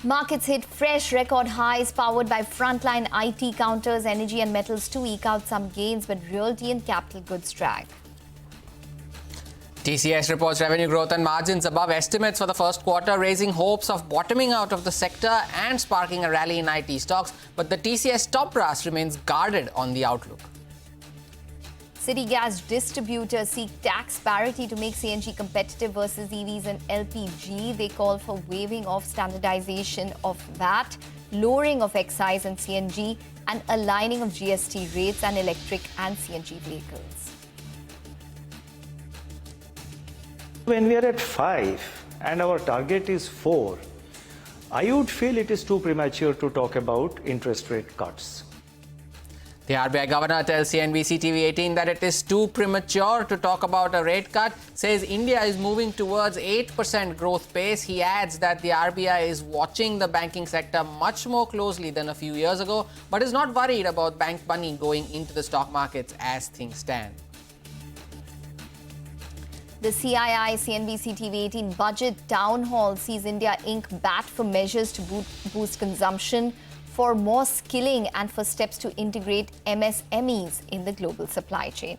Markets hit fresh record highs powered by frontline IT counters, energy and metals to eke out some gains, but realty and capital goods drag. TCS reports revenue growth and margins above estimates for the first quarter, raising hopes of bottoming out of the sector and sparking a rally in IT stocks. But the TCS top brass remains guarded on the outlook. City gas distributors seek tax parity to make CNG competitive versus EVs and LPG. They call for waiving of standardization of VAT, lowering of excise and CNG, and aligning of GST rates on electric and CNG vehicles. When we are at 5 and our target is 4, I would feel it is too premature to talk about interest rate cuts. The RBI governor tells CNBC-TV18 that it is too premature to talk about a rate cut, says India is moving towards 8% growth pace. He adds that the RBI is watching the banking sector much more closely than a few years ago, but is not worried about bank money going into the stock markets as things stand. The CII CNBC-TV18 budget town hall sees India Inc. bat for measures to boost consumption, for more skilling and for steps to integrate MSMEs in the global supply chain.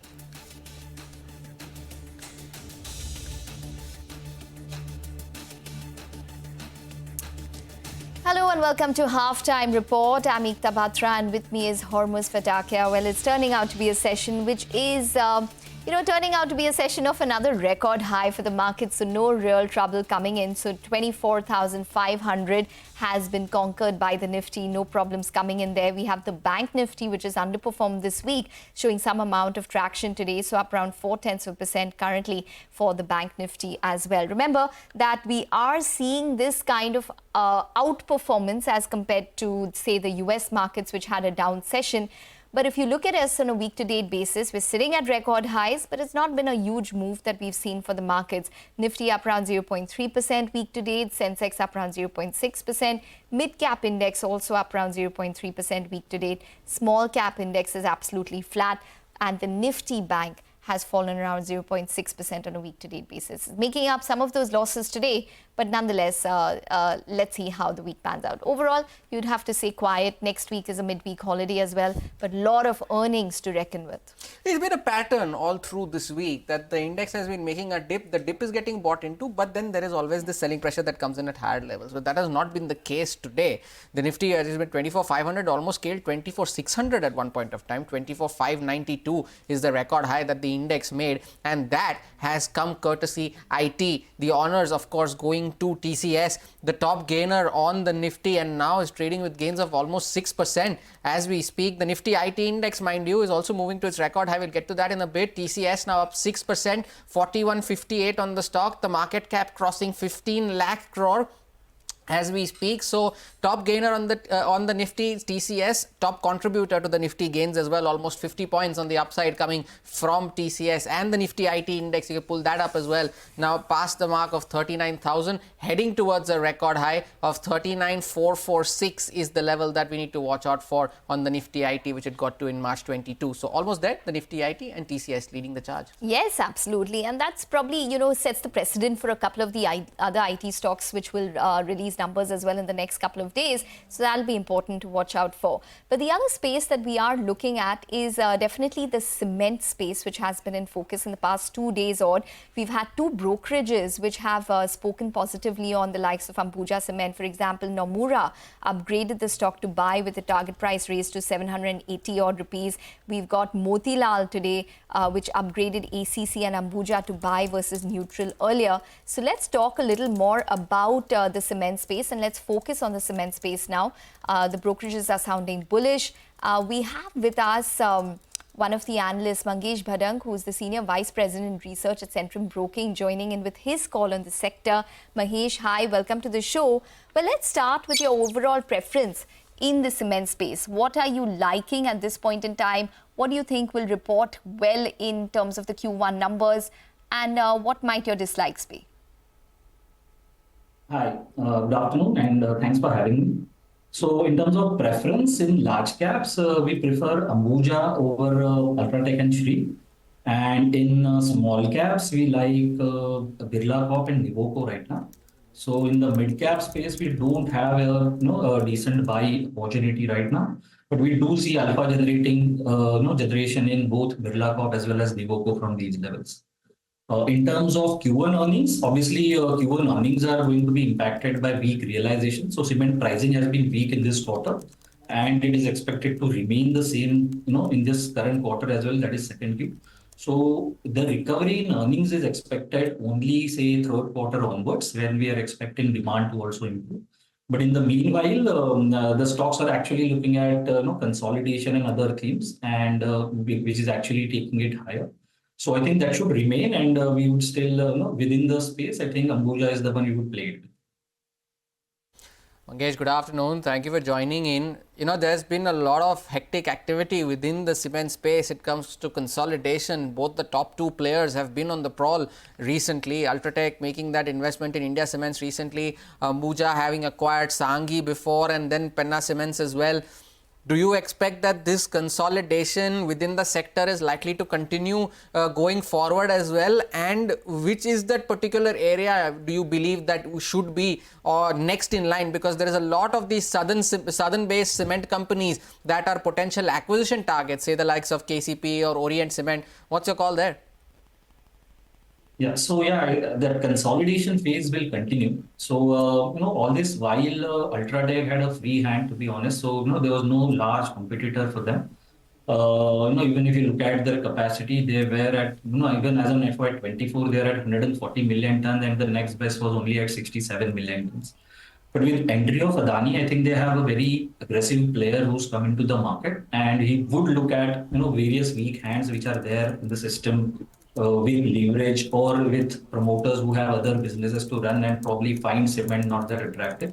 Hello and welcome to Halftime Report. I'm Ekta Batra and with me is Hormuz Fatakia. Well, it's turning out to be a session which is turning out to be a session of another record high for the market, so no real trouble coming in. So 24,500 has been conquered by the Nifty, no problems coming in there. We have the Bank Nifty, which is underperformed this week, showing some amount of traction today, so up around 0.4% currently for the Bank Nifty as well. Remember that we are seeing this kind of outperformance as compared to, say, the US markets, which had a down session. But if you look at us on a week-to-date basis, we're sitting at record highs, but it's not been a huge move that we've seen for the markets. Nifty up around 0.3% week-to-date, Sensex up around 0.6%, mid-cap index also up around 0.3% week-to-date, small-cap index is absolutely flat, and the Nifty Bank has fallen around 0.6% on a week-to-date basis, making up some of those losses today. But nonetheless, let's see how the week pans out. Overall, you'd have to say quiet. Next week is a midweek holiday as well, but a lot of earnings to reckon with. There's been a pattern all through this week that the index has been making a dip. The dip is getting bought into, but then there is always the selling pressure that comes in at higher levels. But that has not been the case today. The Nifty has been 24,500, almost scaled 24,600 at one point of time. 24,592 is the record high that the index made, and that has come courtesy IT. The honors, of course, going to TCS, the top gainer on the Nifty, and now is trading with gains of almost 6% as we speak. The Nifty IT index, mind you, is also moving to its record high. We'll get to that in a bit. TCS now up 6%, 4158 on the stock. The market cap crossing 15 lakh crore as we speak. So top gainer on the Nifty, TCS, top contributor to the Nifty gains as well, almost 50 points on the upside coming from TCS, and the Nifty IT index, you can pull that up as well, now past the mark of 39,000, heading towards a record high of 39,446 is the level that we need to watch out for on the Nifty IT, which it got to in March 22. So almost there, the Nifty IT and TCS leading the charge. Yes, absolutely, and that's probably, sets the precedent for a couple of the other IT stocks which will release numbers as well in the next couple of days. So that'll be important to watch out for. But the other space that we are looking at is definitely the cement space, which has been in focus in the past 2 days odd. We've had two brokerages which have spoken positively on the likes of Ambuja Cement. For example, Nomura upgraded the stock to buy with the target price raised to 780 odd rupees. We've got Motilal today, which upgraded ACC and Ambuja to buy versus neutral earlier. So let's talk a little more about the cement space, and let's focus on the cement space now. The brokerages are sounding bullish. We have with us one of the analysts, Mangesh Bhadang, who is the Senior Vice President Research at Centrum Broking, joining in with his call on the sector. Mahesh, hi, welcome to the show. Well, let's start with your overall preference in the cement space. What are you liking at this point in time? What do you think will report well in terms of the Q1 numbers? And what might your dislikes be? Hi, good afternoon, and thanks for having me. So in terms of preference in large caps, we prefer Ambuja over Ultratech and Shree. And in small caps, we like Birla Corp and Nivoco right now. So in the mid cap space, we don't have a decent buy opportunity right now, but we do see alpha generating generation in both Birla Corp as well as Nivoco from these levels. In terms of Q1 earnings, obviously Q1 earnings are going to be impacted by weak realization. So cement pricing has been weak in this quarter, and it is expected to remain the same, in this current quarter as well. That is secondly. So the recovery in earnings is expected only, say, third quarter onwards, when we are expecting demand to also improve. But in the meanwhile, the stocks are actually looking at consolidation and other themes, and which is actually taking it higher. So I think that should remain, and we would still, within the space, I think Ambuja is the one we would play it. Mangesh, good afternoon. Thank you for joining in. There's been a lot of hectic activity within the cement space. It comes to consolidation. Both the top two players have been on the prowl recently. UltraTech making that investment in India Cements recently. Ambuja having acquired Sanghi before, and then Penna Cements as well. Do you expect that this consolidation within the sector is likely to continue going forward as well? And which is that particular area do you believe that should be next in line? Because there is a lot of these southern-based cement companies that are potential acquisition targets, say the likes of KCP or Orient Cement. What's your call there? Yeah, so the consolidation phase will continue. So, all this while UltraTech had a free hand, to be honest. So, there was no large competitor for them. Even if you look at their capacity, they were at, even as on FY24, they are at 140 million tons, and the next best was only at 67 million tons. But with entry of Adani, I think they have a very aggressive player who's come into the market, and he would look at various weak hands which are there in the system with leverage or with promoters who have other businesses to run, and probably find cement not that attractive.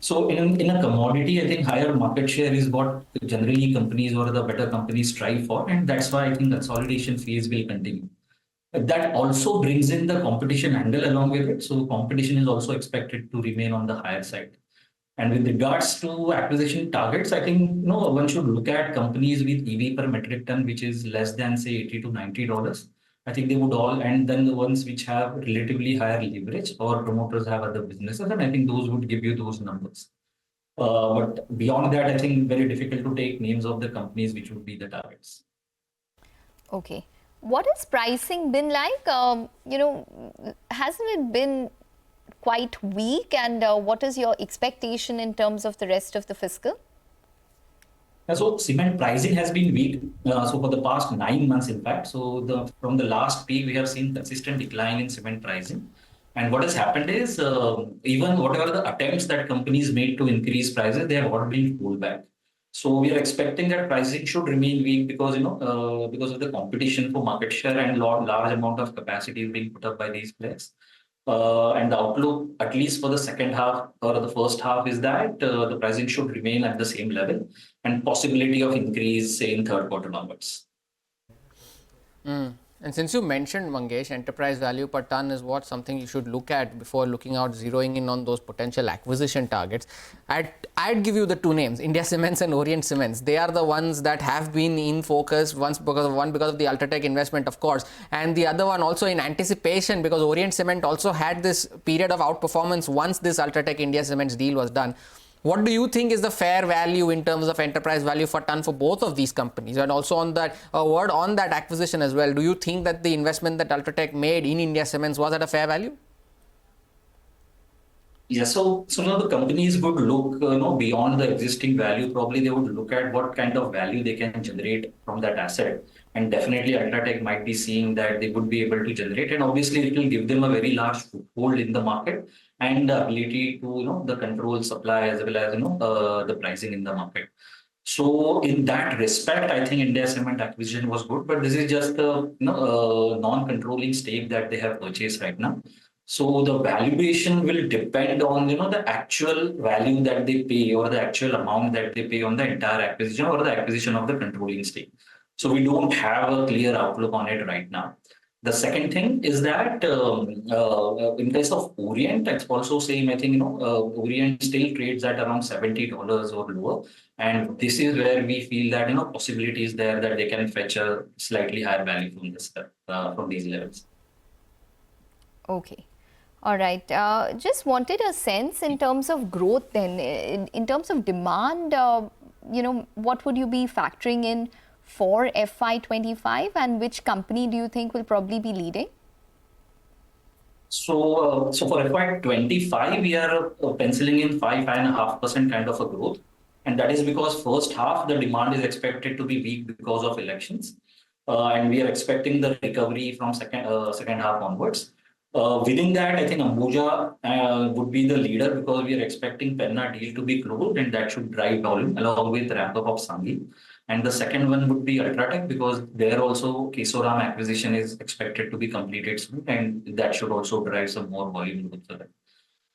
So in a commodity, I think higher market share is what generally companies or the better companies strive for, and that's why I think consolidation phase will continue. That also brings in the competition angle along with it. So competition is also expected to remain on the higher side. And with regards to acquisition targets, I think one should look at companies with EV per metric ton, which is less than, say, $80 to $90. I think they would all, and then the ones which have relatively higher leverage or promoters have other businesses, and I think those would give you those numbers. But beyond that, I think very difficult to take names of the companies which would be the targets. Okay. What has pricing been like? Hasn't it been quite weak? And what is your expectation in terms of the rest of the fiscal? So cement pricing has been weak. So for the past 9 months, in fact, so from the last peak, we have seen consistent decline in cement pricing. And what has happened is even whatever the attempts that companies made to increase prices, they have all been pulled back. So we are expecting that pricing should remain weak because because of the competition for market share and large amount of capacity is being put up by these players. And the outlook, at least for the second half or the first half, is that the pricing should remain at the same level, and possibility of increase, say, in third quarter onwards. And since you mentioned, Mangesh, enterprise value per ton is something you should look at before looking out, zeroing in on those potential acquisition targets. I'd give you the two names, India Cements and Orient Cements. They are the ones that have been in focus, because of the UltraTech investment, of course, and the other one also in anticipation, because Orient Cement also had this period of outperformance once this UltraTech India Cements deal was done. What do you think is the fair value in terms of enterprise value for ton for both of these companies? And also on that, a word on that acquisition as well. Do you think that the investment that UltraTech made in India Cements was at a fair value? Yeah, so now the companies would look, beyond the existing value. Probably they would look at what kind of value they can generate from that asset. And definitely UltraTech might be seeing that they would be able to generate, and obviously it will give them a very large foothold in the market and the ability to, the control supply as well as, the pricing in the market. So in that respect, I think India Cement acquisition was good, but this is just a, non-controlling stake that they have purchased right now. So the valuation will depend on, the actual value that they pay or the actual amount that they pay on the entire acquisition or the acquisition of the controlling stake. So we don't have a clear outlook on it right now. The second thing is that in case of Orient, it's also same. I think Orient still trades at around $70 or lower, and this is where we feel that possibility is there that they can fetch a slightly higher value from this from these levels. Okay. All right. Just wanted a sense in terms of growth then. In terms of demand, what would you be factoring in for FY25 and which company do you think will probably be leading? So for FY25, we are penciling in 5.5% kind of a growth. And that is because first half, the demand is expected to be weak because of elections. And we are expecting the recovery from second half onwards. Within that, I think Ambuja would be the leader because we are expecting Penna deal to be closed and that should drive volume along with ramp up of Sanghi. And the second one would be Ultratech because there also Kesoram acquisition is expected to be completed soon and that should also drive some more volume growth for that.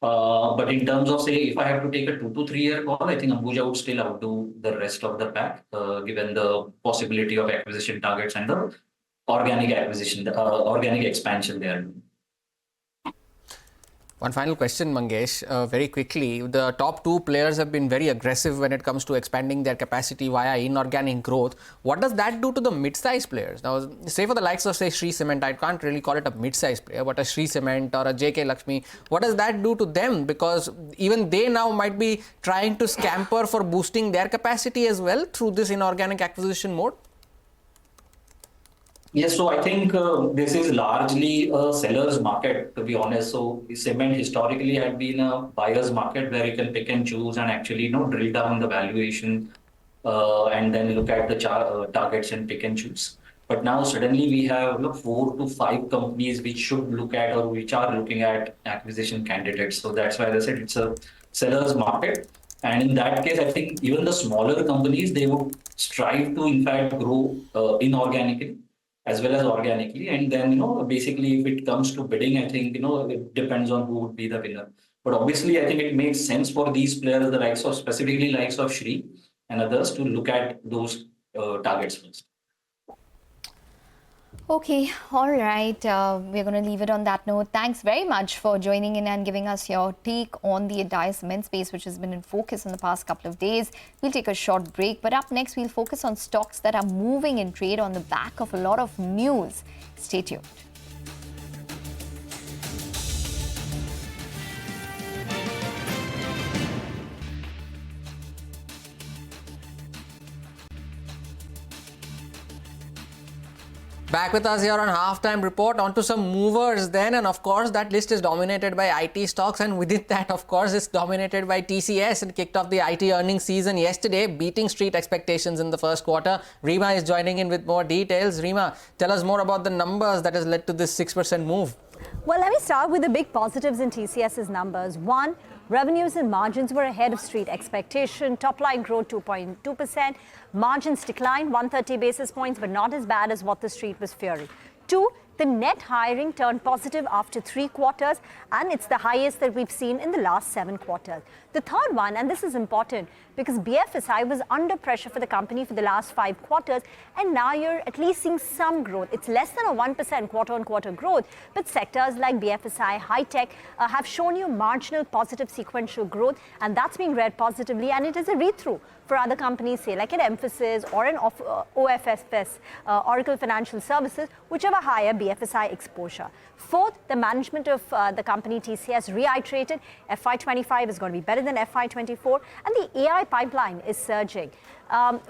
But in terms of say, if I have to take a 2 to 3 year call, I think Ambuja would still outdo the rest of the pack, given the possibility of acquisition targets and the organic acquisition, organic expansion they are doing. One final question, Mangesh, very quickly. The top two players have been very aggressive when it comes to expanding their capacity via inorganic growth. What does that do to the mid-sized players? Now, say for the likes of, say, Shree Cement, I can't really call it a mid-sized player, but a Shree Cement or a JK Lakshmi, what does that do to them? Because even they now might be trying to scamper for boosting their capacity as well through this inorganic acquisition mode. Yes, so I think this is largely a seller's market, to be honest. So cement historically had been a buyer's market where you can pick and choose and actually drill down the valuation and then look at the targets and pick and choose. But now suddenly we have 4 to 5 companies which should look at or which are looking at acquisition candidates. So that's why I said it's a seller's market. And in that case, I think even the smaller companies, they would strive to in fact grow inorganically as well as organically. And then, basically if it comes to bidding, I think, it depends on who would be the winner. But obviously, I think it makes sense for these players, the likes of specifically likes of Shree and others to look at those targets first. Okay, all right. We're going to leave it on that note. Thanks very much for joining in and giving us your take on the entire cement space, which has been in focus in the past couple of days. We'll take a short break, but up next, we'll focus on stocks that are moving in trade on the back of a lot of news. Stay tuned. Back with us here on Halftime Report. On to some movers then, and of course that list is dominated by IT stocks, and within that of course it's dominated by TCS. And kicked off the IT earnings season yesterday, beating street expectations in the first quarter. Rima is joining in with more details. Rima, tell us more about the numbers that has led to this 6% move. Well, let me start with the big positives in TCS's numbers. One, revenues and margins were ahead of street expectation. Top line growth 2.2%. Margins declined 130 basis points, but not as bad as what the street was fearing. Two, the net hiring turned positive after 3 quarters, and it's the highest that we've seen in the last 7 quarters. The third one, and this is important because BFSI was under pressure for the company for the last 5 quarters, and now you're at least seeing some growth. It's less than a 1% quarter-on-quarter growth, but sectors like BFSI, high-tech have shown you marginal positive sequential growth, and that's being read positively, and it is a read-through for other companies, say like an Emphasis or an OFSS, Oracle Financial Services, which have a higher BFSI exposure. Fourth, the management of the company TCS reiterated FY25 is going to be better than FY24, and the AI pipeline is surging.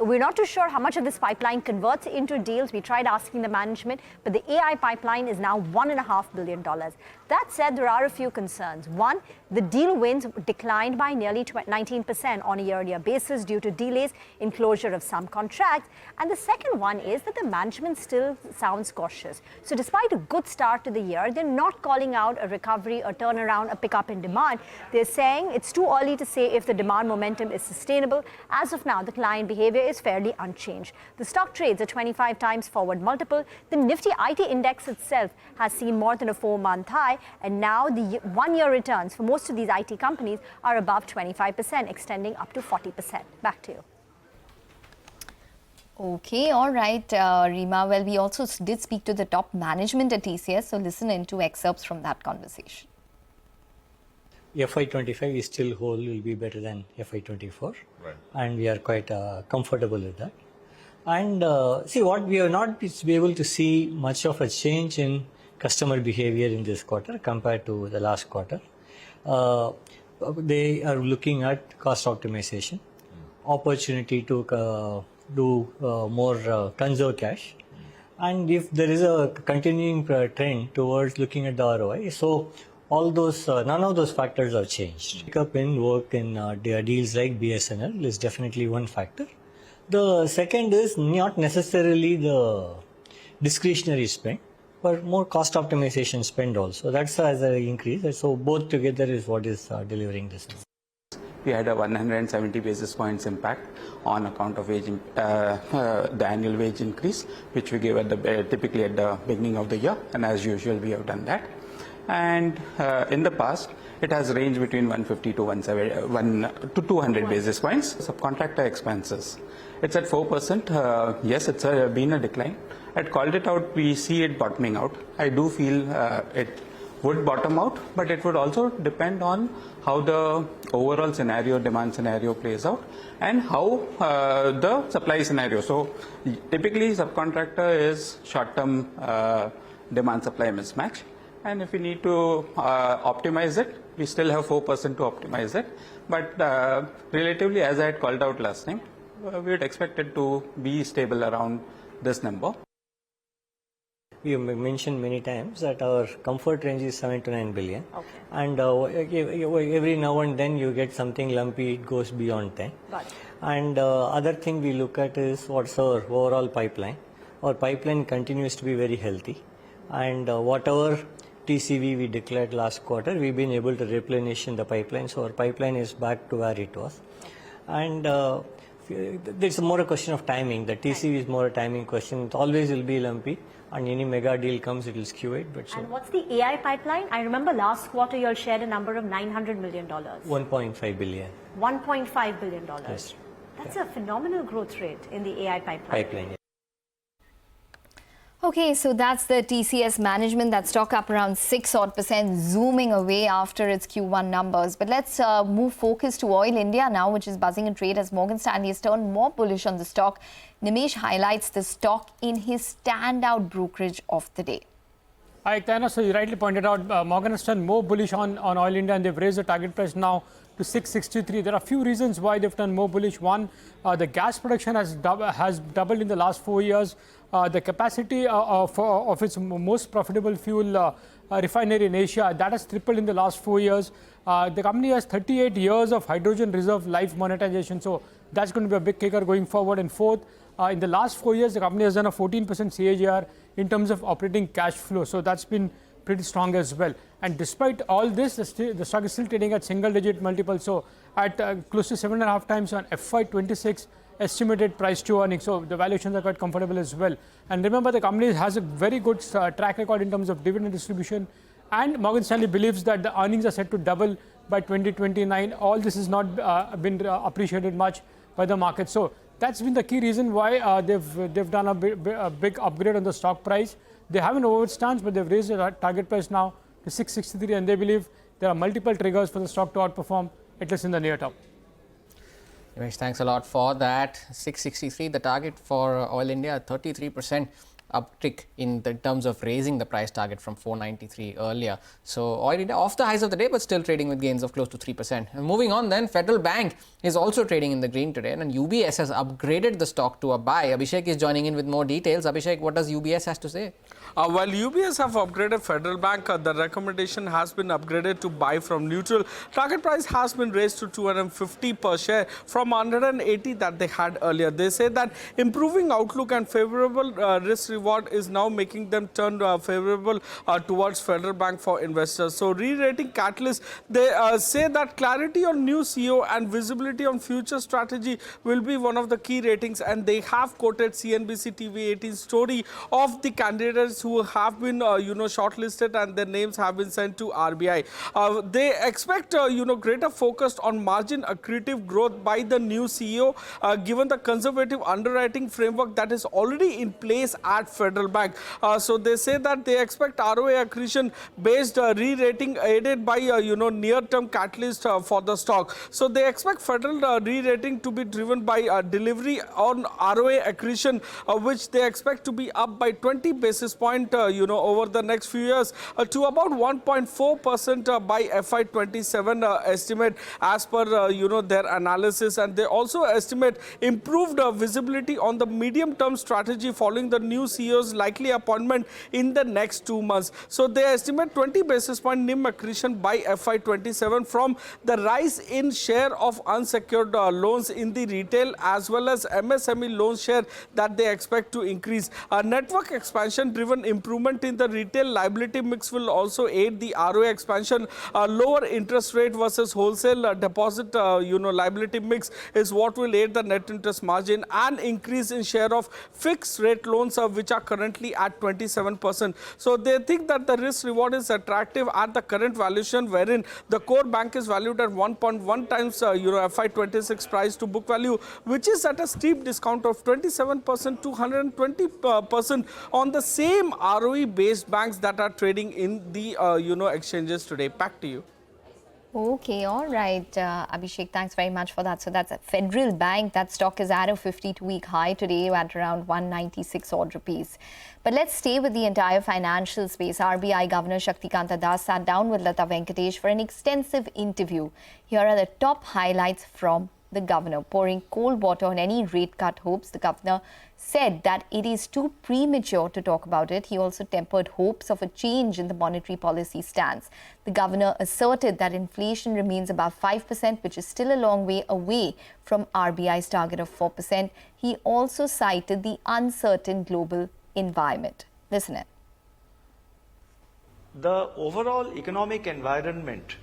We're not too sure how much of this pipeline converts into deals. We tried asking the management, but the AI pipeline is now $1.5 billion. That said, there are a few concerns. One, the deal wins declined by nearly 19% on a year-on-year basis due to delays in closure of some contracts. And the second one is that the management still sounds cautious. So despite a good start to the year, they're not calling out a recovery, a turnaround, a pickup in demand. They're saying it's too early to say if the demand momentum is sustainable. As of now, the client behavior is fairly unchanged. The stock trades at 25 times forward multiple. The Nifty IT index itself has seen more than a 4-month high, and now the 1-year returns for most of these IT companies are above 25%, extending up to 40%. Back to you. Okay, all right, Rima. Well, we also did speak to the top management at TCS, so listen in to excerpts from that conversation. FY25 we still hold will be better than FY24, right, and we are quite comfortable with that. And see, what we have not be able to see much of a change in customer behavior in this quarter compared to the last quarter. They are looking at cost optimization, opportunity to do more conserve cash, and if there is a continuing trend towards looking at the ROI, so all those none of those factors have changed. Pick up in work in deals like BSNL is definitely one factor. The second is not necessarily the discretionary spend, but more cost optimization spend also. That's as an increase. So both together is what is delivering this. We had a 170 basis points impact on account of the annual wage increase, which we give at typically at the beginning of the year, and as usual we have done that. And in the past, it has ranged between 150 to 200 basis points. Subcontractor expenses, it's at 4%. Yes, it's been a decline. I'd called it out. We see it bottoming out. I do feel it would bottom out, but it would also depend on how the overall scenario, demand scenario plays out, and how the supply scenario. So typically subcontractor is short-term demand supply mismatch, and if we need to optimize it, we still have 4% to optimize it, but relatively, as I had called out last time, we would expect it to be stable around this number. We have mentioned many times that our comfort range is 7 to 9 billion. Okay. And every now and then you get something lumpy, it goes beyond 10. Got it. And other thing we look at is what's our overall pipeline. Our pipeline continues to be very healthy. And whatever TCV we declared last quarter, we've been able to replenish in the pipeline. So our pipeline is back to where it was. And it's more a question of timing. The TCV is more a timing question. It always will be lumpy. And any mega deal comes, it will skew it. But And what's the AI pipeline? I remember last quarter you all shared a number of $900 million. $1.5 billion. $1.5 billion. Yes. That's a phenomenal growth rate in the AI pipeline. Okay, so that's the TCS management. That stock up around 6% zooming away after its Q1 numbers. But let's move focus to Oil India now, which is buzzing in trade as Morgan Stanley has turned more bullish on the stock. Nimesh highlights the stock in his standout brokerage of the day. Hi, Tana. So you rightly pointed out, Morgan has turned more bullish on Oil India, and they've raised the target price now to 663. There are a few reasons why they've turned more bullish. One, the gas production has doubled in the last 4 years. The capacity of its most profitable fuel refinery in Asia, that has tripled in the last 4 years. The company has 38 years of hydrogen reserve life monetization. So that's going to be a big kicker going forward. And fourth, in the last 4 years, the company has done a 14% CAGR in terms of operating cash flow. So that's been pretty strong as well. And despite all this, the stock is still trading at single-digit multiples. So at close to 7.5 times on FY26 estimated price to earnings. So the valuations are quite comfortable as well. And remember, the company has a very good track record in terms of dividend distribution. And Morgan Stanley believes that the earnings are set to double by 2029. All this has not been appreciated much by the market. So that's been the key reason why they've done a big upgrade on the stock price. They haven't overstance stance, but they've raised the target price now to 663, and they believe there are multiple triggers for the stock to outperform, at least in the near term. Nimesh, thanks a lot for that. 663, the target for Oil India, 33% uptick in terms of raising the price target from 493 earlier. So Oil India off the highs of the day, but still trading with gains of close to 3%. And moving on then, Federal Bank is also trading in the green today, and UBS has upgraded the stock to a buy. Abhishek is joining in with more details. Abhishek, what does UBS has to say? While UBS have upgraded Federal Bank, the recommendation has been upgraded to buy from neutral. Target price has been raised to 250 per share from 180 that they had earlier. They say that improving outlook and favorable risk reward is now making them turn favorable towards Federal Bank for investors. So re-rating catalyst, they say that clarity on new CEO and visibility on future strategy will be one of the key ratings, and they have quoted CNBC-TV18 story of the candidates who have been shortlisted and their names have been sent to RBI. They expect greater focus on margin accretive growth by the new CEO given the conservative underwriting framework that is already in place at at Federal Bank. So they say that they expect ROA accretion based re-rating aided by near-term catalyst for the stock. So they expect federal re-rating to be driven by delivery on ROA accretion, which they expect to be up by 20 basis point over the next few years to about 1.4% by FY27 estimate as per their analysis. And they also estimate improved visibility on the medium-term strategy following the new CEO's likely appointment in the next 2 months. So they estimate 20 basis point NIM accretion by FY27 from the rise in share of unsecured loans in the retail as well as MSME loan share that they expect to increase. Network expansion driven improvement in the retail liability mix will also aid the ROA expansion. Lower interest rate versus wholesale deposit liability mix is what will aid the net interest margin, and increase in share of fixed rate loans which are currently at 27%. So they think that the risk reward is attractive at the current valuation, wherein the core bank is valued at 1.1 times FY26 price to book value, which is at a steep discount of 27% to 120% on the same ROE based banks that are trading in the exchanges today. Back to you. Okay, all right, Abhishek, thanks very much for that. So that's a Federal Bank. That stock is at a 52-week high today at around 196 odd rupees. But let's stay with the entire financial space. RBI Governor Shaktikanta Das sat down with Lata Venkatesh for an extensive interview. Here are the top highlights from the governor. Pouring cold water on any rate cut hopes, the governor said that it is too premature to talk about it. He also tempered hopes of a change in the monetary policy stance. The governor asserted that inflation remains above 5%, which is still a long way away from RBI's target of 4%. He also cited the uncertain global environment. Listen in. The overall economic environment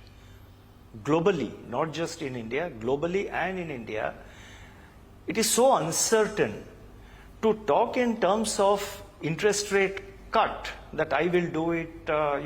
globally, not just in India, globally and in India, it is so uncertain to talk in terms of interest rate cut that I will do it, 1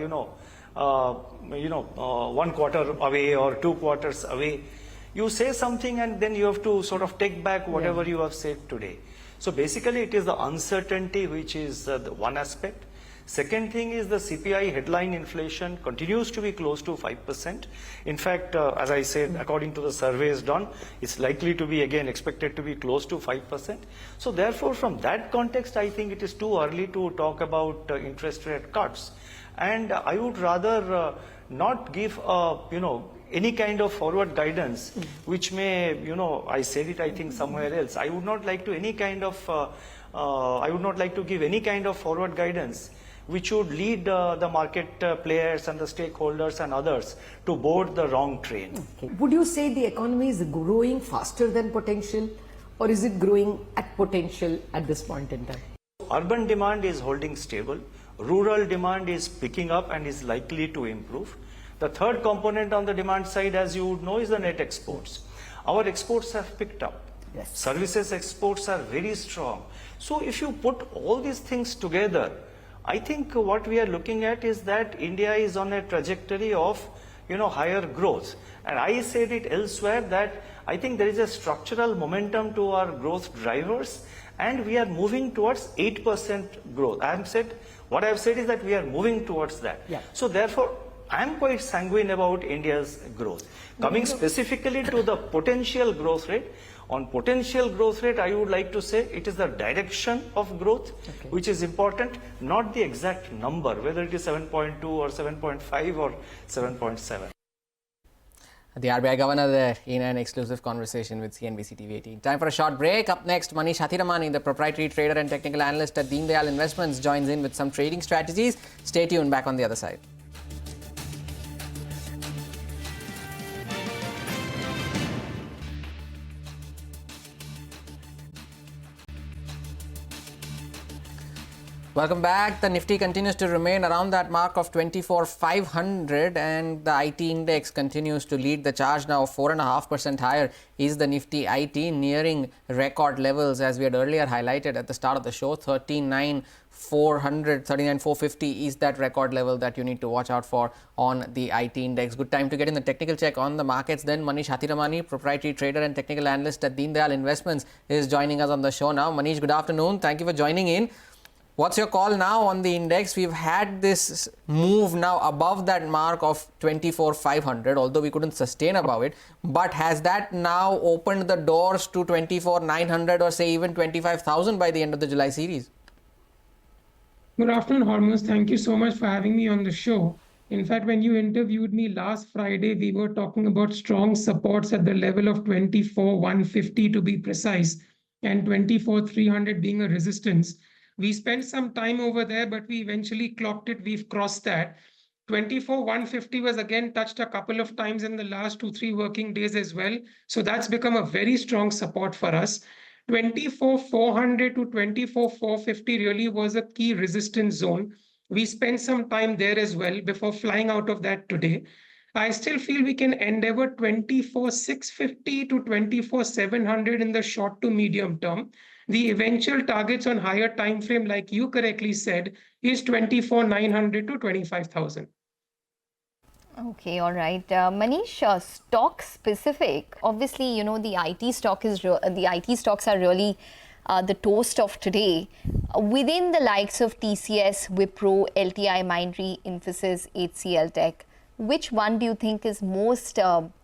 quarter away or 2 quarters away. You say something and then you have to sort of take back whatever you have said today. So basically it is the uncertainty which is the one aspect. Second thing is the CPI headline inflation continues to be close to 5%. In fact, as I said, according to the surveys done, it's likely to be again expected to be close to 5%. So therefore, from that context, I think it is too early to talk about interest rate cuts. And I would rather not give, any kind of forward guidance, which may, I said it, I think somewhere else. I would not like to give any kind of forward guidance which would lead the market players and the stakeholders and others to board the wrong train. Okay. Would you say the economy is growing faster than potential, or is it growing at potential at this point in time? Urban demand is holding stable. Rural demand is picking up and is likely to improve. The third component on the demand side, as you would know, is the net exports. Our exports have picked up. Yes. Services exports are very strong. So if you put all these things together, I think what we are looking at is that India is on a trajectory of, higher growth. And I said it elsewhere that I think there is a structural momentum to our growth drivers, and we are moving towards 8% growth. What I have said is that we are moving towards that. Yeah. So therefore, I am quite sanguine about India's growth. Coming specifically to the potential growth rate, on potential growth rate, I would like to say it is the direction of growth, which is important, not the exact number, whether it is 7.2 or 7.5 or 7.7. The RBI governor there in an exclusive conversation with CNBC-TV18. Time for a short break. Up next, Manish Hathiramani, the proprietary trader and technical analyst at Deen Dayal Investments, joins in with some trading strategies. Stay tuned, back on the other side. Welcome back. The Nifty continues to remain around that mark of 24,500, and the IT index continues to lead the charge now. 4.5% higher is the Nifty IT, nearing record levels as we had earlier highlighted at the start of the show. 39,400, 39,450 is that record level that you need to watch out for on the IT index. Good time to get in the technical check on the markets. Then Manish Hathiramani, proprietary trader and technical analyst at Deen Dayal Investments, is joining us on the show now. Manish, good afternoon. Thank you for joining in. What's your call now on the index? We've had this move now above that mark of 24,500, although we couldn't sustain above it. But has that now opened the doors to 24,900 or say even 25,000 by the end of the July series? Good afternoon, Hormuz. Thank you so much for having me on the show. In fact, when you interviewed me last Friday, we were talking about strong supports at the level of 24,150 to be precise, and 24,300 being a resistance. We spent some time over there, but we eventually clocked it. We've crossed that. 24,150 was again touched a couple of times in the last 2-3 working days as well. So that's become a very strong support for us. 24,400 to 24,450 really was a key resistance zone. We spent some time there as well before flying out of that today. I still feel we can endeavor 24,650 to 24,700 in the short to medium term. The eventual targets on higher time frame, like you correctly said, is 24,900 to 25,000. Okay, all right. Manish, stock specific. Obviously, you know, the IT stock is the IT stocks are really the toast of today. Within the likes of TCS, Wipro, LTI, Mindtree, Infosys, HCL Tech, which one do you think is most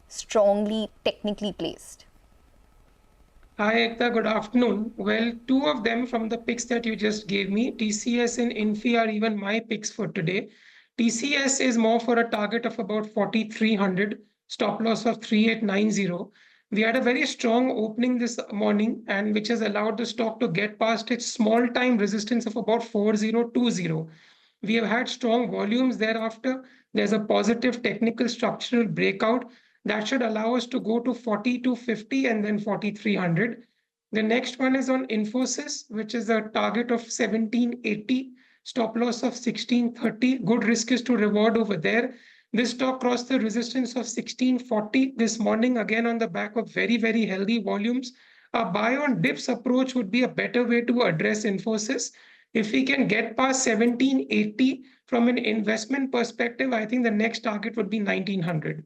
strongly technically placed? Hi, Ekta. Good afternoon. Well, two of them from the picks that you just gave me, TCS and Infi, are even my picks for today. TCS is more for a target of about 4,300, stop loss of 3,890. We had a very strong opening this morning, and which has allowed the stock to get past its small time resistance of about 4,020. We have had strong volumes thereafter. There's a positive technical structural breakout that should allow us to go to 4,250 and then 4,300. The next one is on Infosys, which is a target of 1,780, stop loss of 1,630. Good risk is to reward over there. This stock crossed the resistance of 1,640 this morning, again on the back of very, very healthy volumes. A buy on dips approach would be a better way to address Infosys. If we can get past 1,780 from an investment perspective, I think the next target would be 1,900.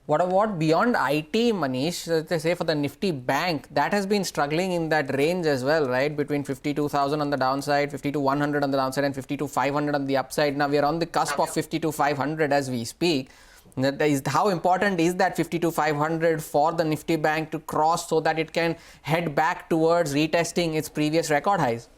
What about beyond IT, Manish? They say for the Nifty Bank, that has been struggling in that range as well, right? Between 52,000 on the downside, 52,100 on the downside, and 52,500 on the upside. Now we are on the cusp of 52,500 as we speak. That is, how important is that 52,500 for the Nifty Bank to cross so that it can head back towards retesting its previous record highs?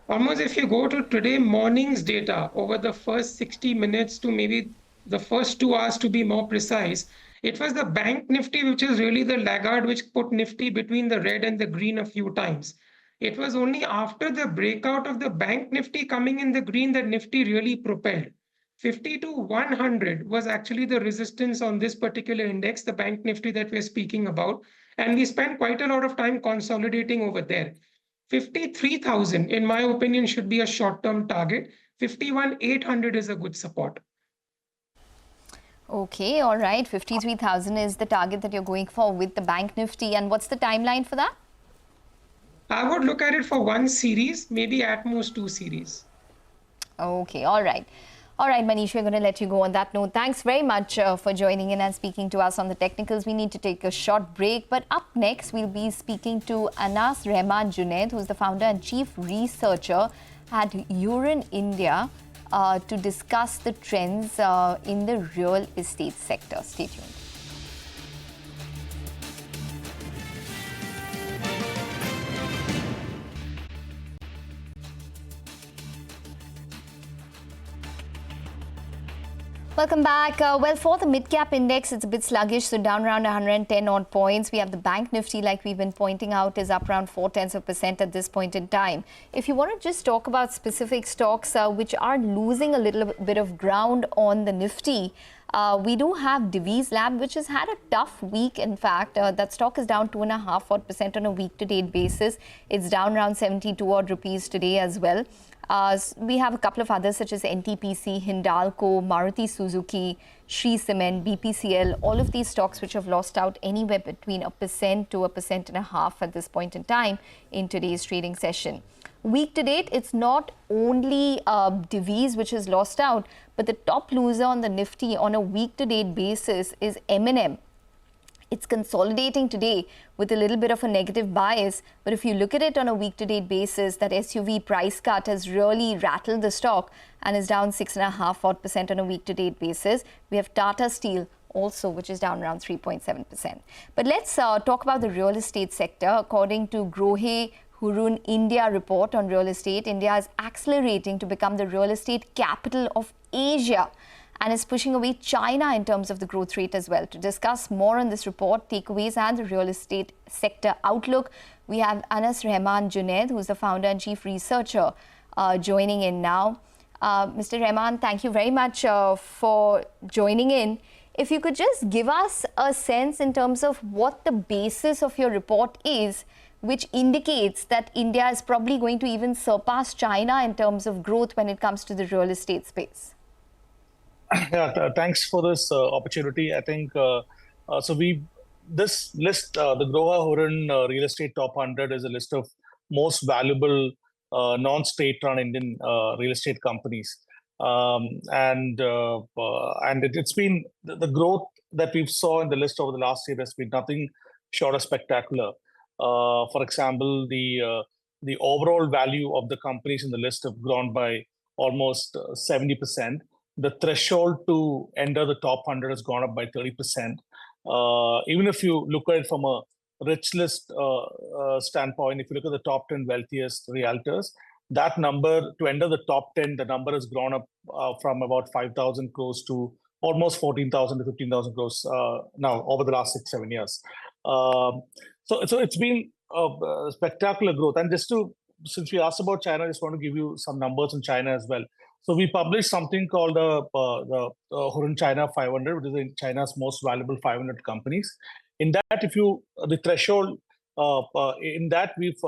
Almost if you go to today morning's data over the first 60 minutes to maybe the first 2 hours to be more precise, it was the bank Nifty which is really the laggard which put Nifty between the red and the green a few times. It was only after the breakout of the bank Nifty coming in the green that Nifty really propelled. 52,100 was actually the resistance on this particular index, the bank Nifty that we're speaking about. And we spent quite a lot of time consolidating over there. 53,000, in my opinion, should be a short-term target. 51,800 is a good support. Okay, all right. 53,000 is the target that you're going for with the bank Nifty. And what's the timeline for that? I would look at it for one series, maybe at most 2 series. Okay, all right. All right, Manish, we're going to let you go on that note. Thanks very much for joining in and speaking to us on the technicals. We need to take a short break. But up next, we'll be speaking to Anas Rehman Junaid, who's the founder and chief researcher at Urin India, to discuss the trends in the real estate sector. Stay tuned. Welcome back. Well, for the mid-cap index, it's a bit sluggish, so down around 110 odd points. We have the bank Nifty, like we've been pointing out, is up around 0.4% at this point in time. If you want to just talk about specific stocks which are losing a little bit of ground on the Nifty, we do have Divi's Lab, which has had a tough week. In fact, that stock is down 2.5% on a week-to-date basis. It's down around 72 odd rupees today as well. We have a couple of others such as NTPC, Hindalco, Maruti Suzuki, Shree Cement, BPCL, all of these stocks which have lost out anywhere between 1% to 1.5% at this point in time in today's trading session. Week to date, it's not only Divi's which has lost out, but the top loser on the Nifty on a week to date basis is M&M. It's consolidating today with a little bit of a negative bias. But if you look at it on a week-to-date basis, that SUV price cut has really rattled the stock and is down 6.5% on a week-to-date basis. We have Tata Steel also, which is down around 3.7%. But let's talk about the real estate sector. According to Grohe Hurun India report on real estate, India is accelerating to become the real estate capital of Asia and is pushing away China in terms of the growth rate as well. To discuss more on this report, takeaways and the real estate sector outlook, we have Anas Rahman Junaid, who is the founder and chief researcher, joining in now. Mr. Rahman, thank you very much for joining in. If you could just give us a sense in terms of what the basis of your report is, which indicates that India is probably going to even surpass China in terms of growth when it comes to the real estate space. Yeah, thanks for this opportunity. I think this list, the Grohe Hurun Real Estate Top 100, is a list of most valuable non-state-run Indian real estate companies, and it's been the growth that we've saw in the list over the last year has been nothing short of spectacular. For example, the overall value of the companies in the list have grown by almost 70%. The threshold to enter the top 100 has gone up by 30%. Even if you look at it from a rich list standpoint, if you look at the top 10 wealthiest realtors, that number to enter the top 10, the number has grown up from about 5,000 crores to almost 14,000 to 15,000 crores now over the last 6-7 years. So it's been a spectacular growth. And since we asked about China, I just want to give you some numbers in China as well. So we published something called the Hurun China 500, which is China's most valuable 500 companies. In that, the threshold, in that we've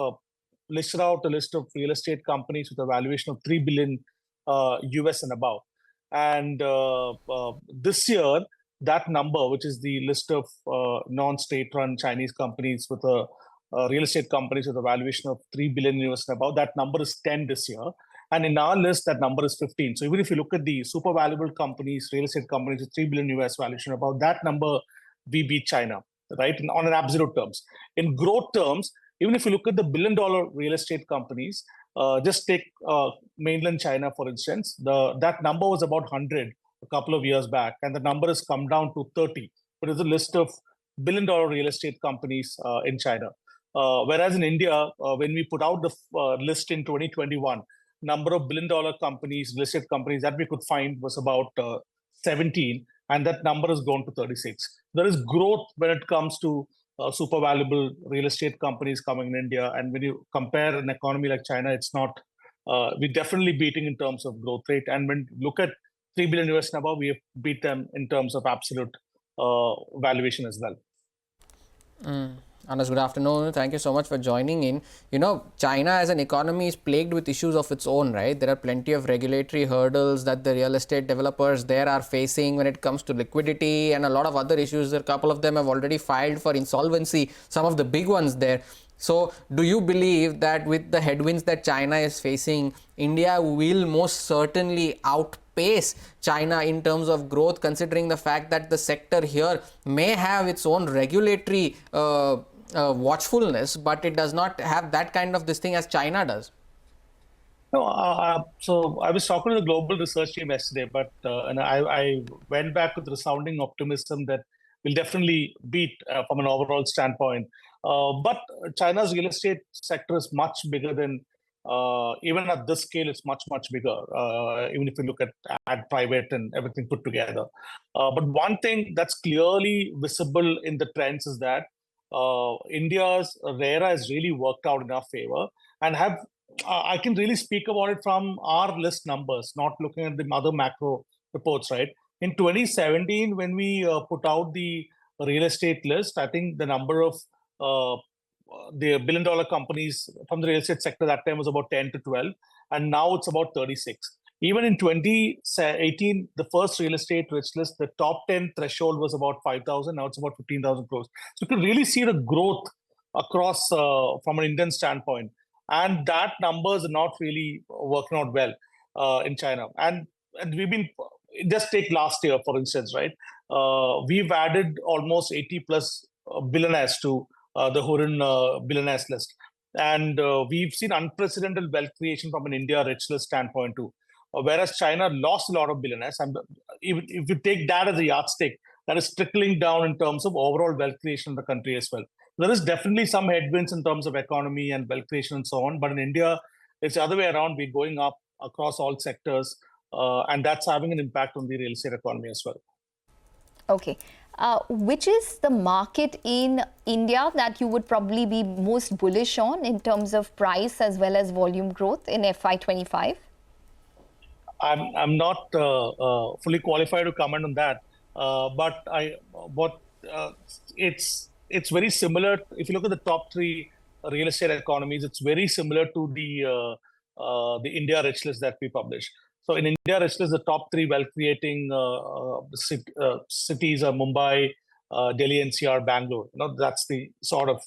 listed out a list of real estate companies with a valuation of $3 billion US and above. And this year, that number, which is the list of non-state-run Chinese companies with real estate companies with a valuation of $3 billion US and above, that number is 10 this year. And in our list, that number is 15. So even if you look at the super valuable companies, real estate companies with $3 billion US valuation, about that number, we beat China, right? On an absolute terms. In growth terms, even if you look at the billion-dollar real estate companies, just take mainland China, for instance, that number was about 100 a couple of years back, and the number has come down to 30. But it's a list of billion-dollar real estate companies in China. Whereas in India, when we put out the list in 2021, number of billion-dollar companies, listed companies that we could find was about 17, and that number has grown to 36. There is growth when it comes to super valuable real estate companies coming in India, and when you compare an economy like China, it's not. We're definitely beating in terms of growth rate, and when you look at $3 billion US and above, we have beat them in terms of absolute valuation as well. Anas, good afternoon. Thank you so much for joining in. You know, China as an economy is plagued with issues of its own, right? There are plenty of regulatory hurdles that the real estate developers there are facing when it comes to liquidity and a lot of other issues. A couple of them have already filed for insolvency, some of the big ones there. So, do you believe that with the headwinds that China is facing, India will most certainly outpace China in terms of growth, considering the fact that the sector here may have its own regulatory watchfulness, but it does not have that kind of this thing as China does? No, so I was talking to the global research team yesterday, but and I went back with resounding optimism that we'll definitely beat from an overall standpoint. But China's real estate sector is much bigger than, even at this scale, it's much, much bigger, even if you look at private and everything put together. But one thing that's clearly visible in the trends is that India's RERA has really worked out in our favor, and I can really speak about it from our list numbers, not looking at the other macro reports, right? In 2017, when we put out the real estate list, I think the number of the billion-dollar companies from the real estate sector that time was about 10 to 12, and now it's about 36. Even in 2018, the first real estate rich list, the top 10 threshold was about 5,000. Now it's about 15,000 crores. So you can really see the growth across from an Indian standpoint. And that numbers are not really working out well in China. And we've been, just take last year, for instance, right? We've added almost 80 plus billionaires to the Hurun billionaires list. And we've seen unprecedented wealth creation from an India rich list standpoint too. Whereas China lost a lot of billionaires. And if you take that as a yardstick, that is trickling down in terms of overall wealth creation in the country as well. There is definitely some headwinds in terms of economy and wealth creation and so on. But in India, it's the other way around. We're going up across all sectors. And that's having an impact on the real estate economy as well. Okay. Which is the market in India that you would probably be most bullish on in terms of price as well as volume growth in FY25? I'm not fully qualified to comment on that, but it's very similar. If you look at the top three real estate economies, it's very similar to the India rich list that we publish. So in India rich list, the top three wealth-creating cities are Mumbai, Delhi NCR, Bangalore. That's the sort of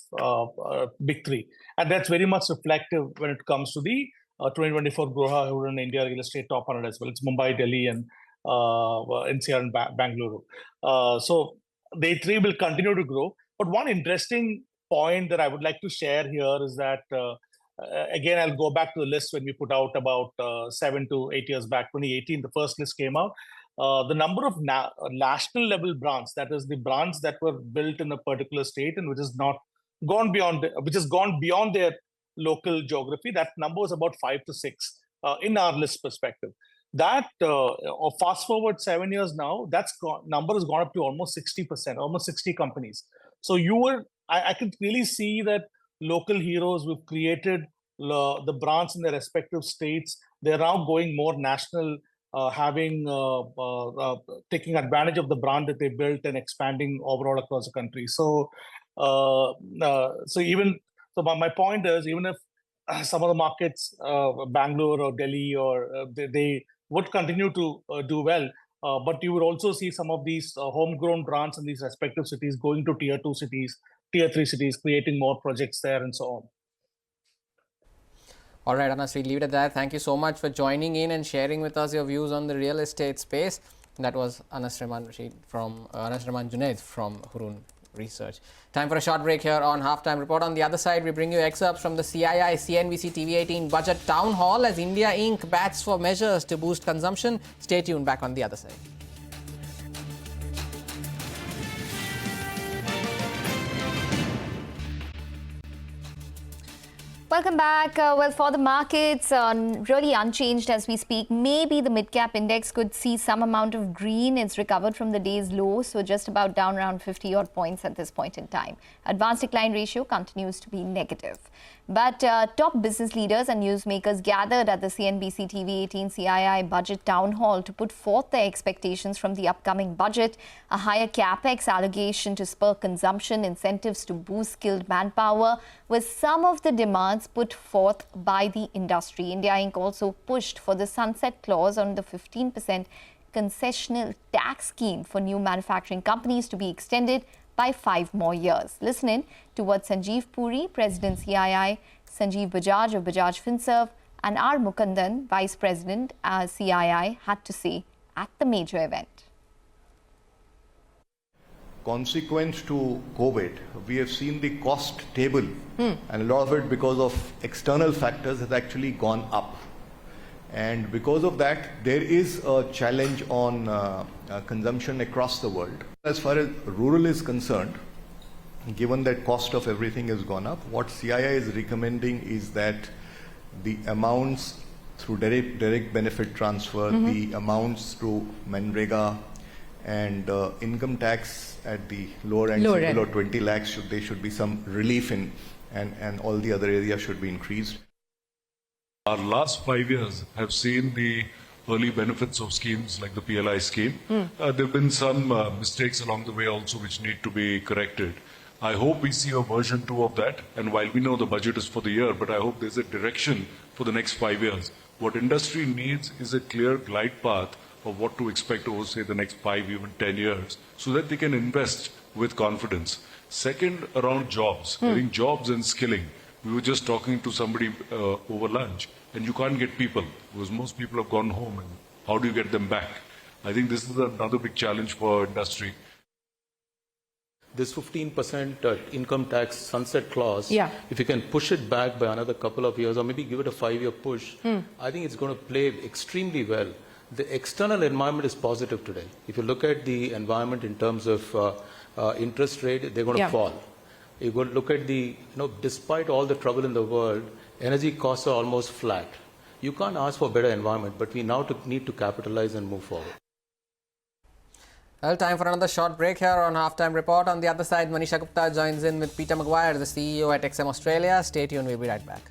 big three, and that's very much reflective when it comes to the 2024 Groha Hurun India Real Estate Top 100 as well. It's Mumbai, Delhi, and NCR and Bangalore. So they three will continue to grow. But one interesting point that I would like to share here is that, again, I'll go back to the list when we put out about 7 to 8 years back, 2018, the first list came out. The number of national level brands, that is the brands that were built in a particular state and which has gone beyond their local geography, that number was about 5 to 6 in our list perspective. That fast forward 7 years now, number has gone up to almost 60%, almost 60 companies. So I could really see that local heroes who've created the brands in their respective states, they're now going more national, taking advantage of the brand that they built and expanding overall across the country. So my point is, even if some of the markets, Bangalore or Delhi, or they would continue to do well, but you would also see some of these homegrown brands in these respective cities going to tier 2 cities, tier 3 cities, creating more projects there and so on. All right, Anas, we leave it at that. Thank you so much for joining in and sharing with us your views on the real estate space. That was Anas Rahman Junaid from Hurun Research. Time for a short break here on Halftime Report. On the other side, we bring you excerpts from the CII CNBC-TV18 Budget Town Hall as India Inc. bats for measures to boost consumption. Stay tuned, back on the other side. Welcome back. Well, for the markets, really unchanged as we speak. Maybe the mid-cap index could see some amount of green. It's recovered from the day's low, so just about down around 50-odd points at this point in time. Advanced decline ratio continues to be negative. But top business leaders and newsmakers gathered at the CNBC-TV18 CII Budget Town Hall to put forth their expectations from the upcoming budget, a higher capex allocation to spur consumption, incentives to boost skilled manpower, with some of the demands put forth by the industry. India Inc. also pushed for the sunset clause on the 15% concessional tax scheme for new manufacturing companies to be extended by 5 more years. Listen in to what Sanjeev Puri, President CII, Sanjeev Bajaj of Bajaj Finserv, and R. Mukundan, Vice President CII, had to say at the major event. Consequent to COVID, we have seen the cost table, and a lot of it, because of external factors, has actually gone up. And because of that, there is a challenge on consumption across the world. As far as rural is concerned, given that cost of everything has gone up, what CII is recommending is that the amounts through direct benefit transfer, the amounts through Manrega, and income tax at the lower end, below 20 lakhs, there should be some relief in, and all the other areas should be increased. Our last 5 years have seen the early benefits of schemes like the PLI scheme. There have been some mistakes along the way also which need to be corrected. I hope we see a version 2 of that, and while we know the budget is for the year, but I hope there's a direction for the next 5 years. What industry needs is a clear glide path of what to expect over, say, the next 5, even 10 years, so that they can invest with confidence. Second, around jobs, getting jobs and skilling. We were just talking to somebody over lunch, and you can't get people because most people have gone home, and how do you get them back? I think this is another big challenge for industry. This 15% income tax sunset clause, Yeah. if you can push it back by another couple of years or maybe give it a 5-year push, I think it's going to play extremely well. The external environment is positive today. If you look at the environment in terms of interest rate, they're going to fall. You go look at the, despite all the trouble in the world, energy costs are almost flat. You can't ask for a better environment, but we now need to capitalize and move forward. Well, time for another short break here on Halftime Report. On the other side, Manisha Gupta joins in with Peter Maguire, the CEO at XM Australia. Stay tuned, we'll be right back.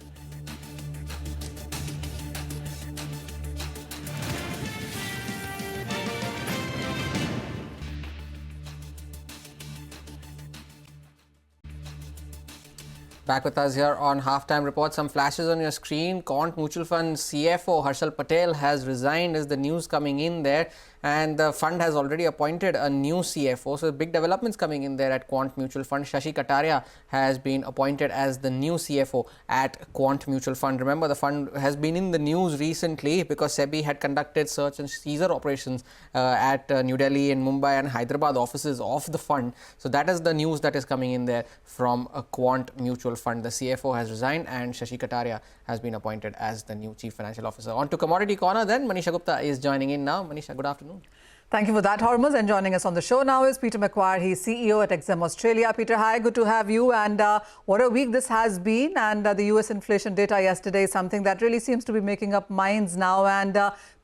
Back with us here on Halftime Report. Some flashes on your screen. Quant Mutual Fund CFO Harshal Patel has resigned, is the news coming in there, and the fund has already appointed a new CFO. So big developments coming in there at Quant Mutual Fund. Shashi Kataria has been appointed as the new CFO at Quant Mutual Fund. Remember, the fund has been in the news recently because SEBI had conducted search and seizure operations at New Delhi and Mumbai and Hyderabad offices of the fund. So that is the news that is coming in there from Quant Mutual Fund. The CFO has resigned and Shashi Kataria has been appointed as the new Chief Financial Officer. On to Commodity Corner then. Manisha Gupta is joining in now. Manisha, good afternoon. Thank you for that, Hormuz. And joining us on the show now is Peter Maguire. He's CEO at XM Australia. Peter, hi, good to have you. And what a week this has been. And the US inflation data yesterday is something that really seems to be making up minds now and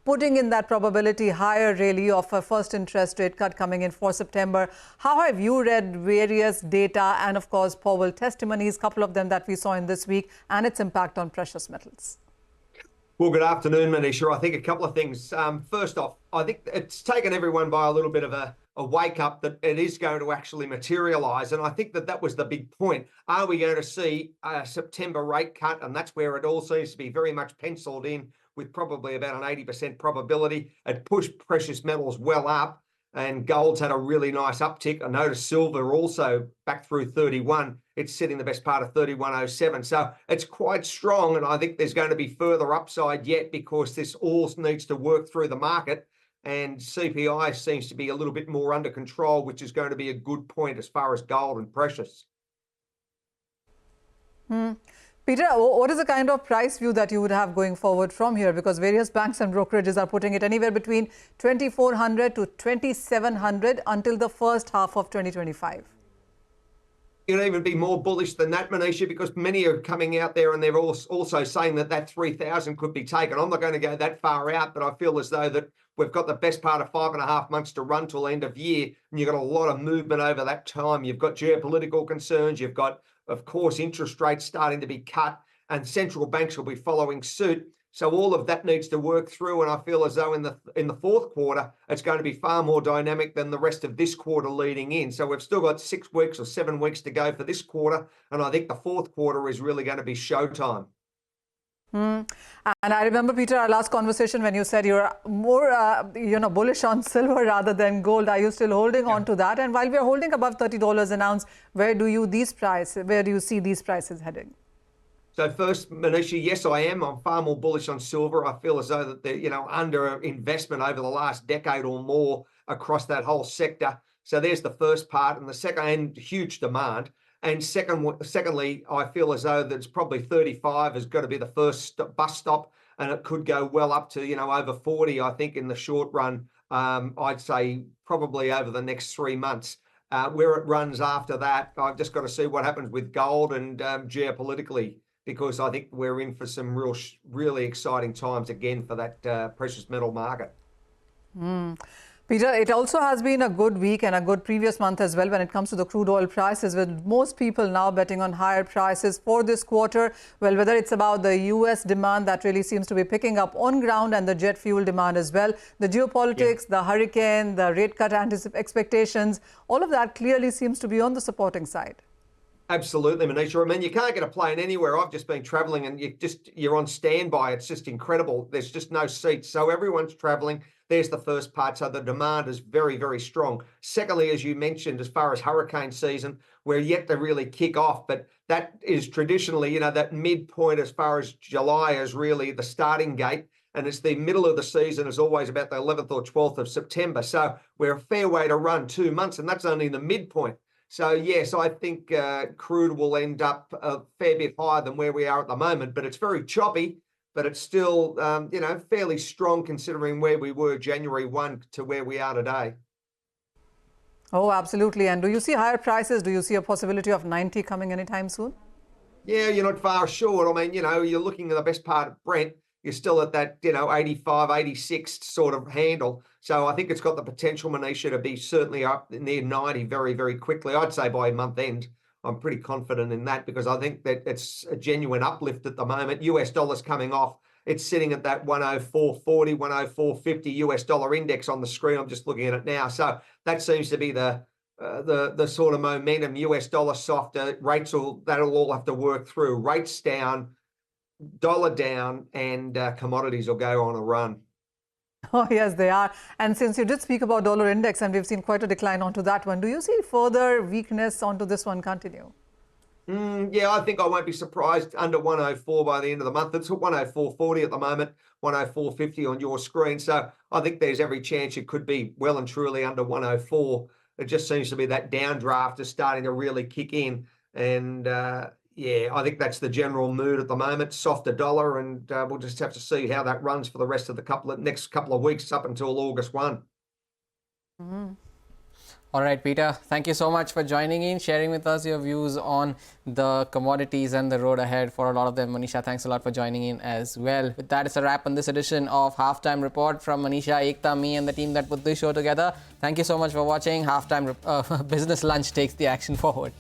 putting in that probability higher really of a first interest rate cut coming in for September. How have you read various data and of course Powell testimonies, couple of them that we saw in this week, and its impact on precious metals? Well, good afternoon, Manisha. I think a couple of things. First off, I think it's taken everyone by a little bit of a wake up that it is going to actually materialise. And I think that was the big point. Are we going to see a September rate cut? And that's where it all seems to be very much penciled in with probably about an 80% probability. It pushed precious metals well up and gold's had a really nice uptick. I noticed silver also back through 31. It's sitting the best part of 31.07. So it's quite strong. And I think there's going to be further upside yet because this all needs to work through the market. And CPI seems to be a little bit more under control, which is going to be a good point as far as gold and precious. Peter, what is the kind of price view that you would have going forward from here? Because various banks and brokerages are putting it anywhere between 2,400 to 2,700 until the first half of 2025. You can even be more bullish than that, Manisha, because many are coming out there and they're also saying that 3,000 could be taken. I'm not going to go that far out, but I feel as though that we've got the best part of 5.5 months to run till end of year, and you've got a lot of movement over that time. You've got geopolitical concerns, you've got, of course, interest rates starting to be cut, and central banks will be following suit. So all of that needs to work through, and I feel as though in the fourth quarter, it's going to be far more dynamic than the rest of this quarter leading in. So we've still got 6 weeks or 7 weeks to go for this quarter, and I think the fourth quarter is really going to be showtime. And I remember, Peter, our last conversation when you said you're more, bullish on silver rather than gold. Are you still holding on to that? And while we're holding above $30 an ounce, where do you see these prices heading? So first, Manisha, yes, I am. I'm far more bullish on silver. I feel as though that they're, under investment over the last decade or more across that whole sector. So there's the first part, and the second, and huge demand. And secondly, I feel as though that it's probably 35 has got to be the first bus stop, and it could go well up to, over 40, I think, in the short run. I'd say probably over the next 3 months. Where it runs after that, I've just got to see what happens with gold and geopolitically, because I think we're in for some really exciting times again for that precious metal market. Peter, it also has been a good week and a good previous month as well when it comes to the crude oil prices, with most people now betting on higher prices for this quarter. Well, whether it's about the US demand that really seems to be picking up on ground and the jet fuel demand as well, the geopolitics, the hurricane, the rate cut expectations, all of that clearly seems to be on the supporting side. Absolutely, Manisha. I mean, you can't get a plane anywhere. I've just been traveling and you're on standby. It's just incredible. There's just no seats. So everyone's traveling. There's the first part. So the demand is very, very strong. Secondly, as you mentioned, as far as hurricane season, we're yet to really kick off. But that is traditionally, that midpoint as far as July is really the starting gate. And it's the middle of the season is always about the 11th or 12th of September. So we're a fair way to run 2 months, and that's only the midpoint. So yes, I think crude will end up a fair bit higher than where we are at the moment, but it's very choppy, but it's still, fairly strong considering where we were January 1 to where we are today. Oh, absolutely. And do you see higher prices? Do you see a possibility of 90 coming anytime soon? Yeah, you're not far short. I mean, you're looking at the best part of Brent. You're still at that, 85, 86 sort of handle. So I think it's got the potential, Manisha, to be certainly up near 90 very, very quickly. I'd say by month end. I'm pretty confident in that because I think that it's a genuine uplift at the moment. US dollars coming off. It's sitting at that 104.40, 104.50 US dollar index on the screen. I'm just looking at it now. So that seems to be the sort of momentum. US dollar softer. That'll all have to work through. Rates down, dollar down, and commodities will go on a run. Oh, yes, they are. And since you did speak about dollar index and we've seen quite a decline onto that one, do you see further weakness onto this one continue? Yeah, I think I won't be surprised under 104 by the end of the month. It's at 104.40 at the moment, 104.50 on your screen. So I think there's every chance it could be well and truly under 104. It just seems to be that downdraft is starting to really kick in. And yeah, I think that's the general mood at the moment. Softer dollar, and we'll just have to see how that runs for the rest of the next couple of weeks up until August 1. All right, Peter, thank you so much for joining in, sharing with us your views on the commodities and the road ahead for a lot of them. Manisha, thanks a lot for joining in as well. With that, it's a wrap on this edition of Halftime Report from Manisha, Ekta, me and the team that put this show together. Thank you so much for watching. Halftime Business Lunch takes the action forward.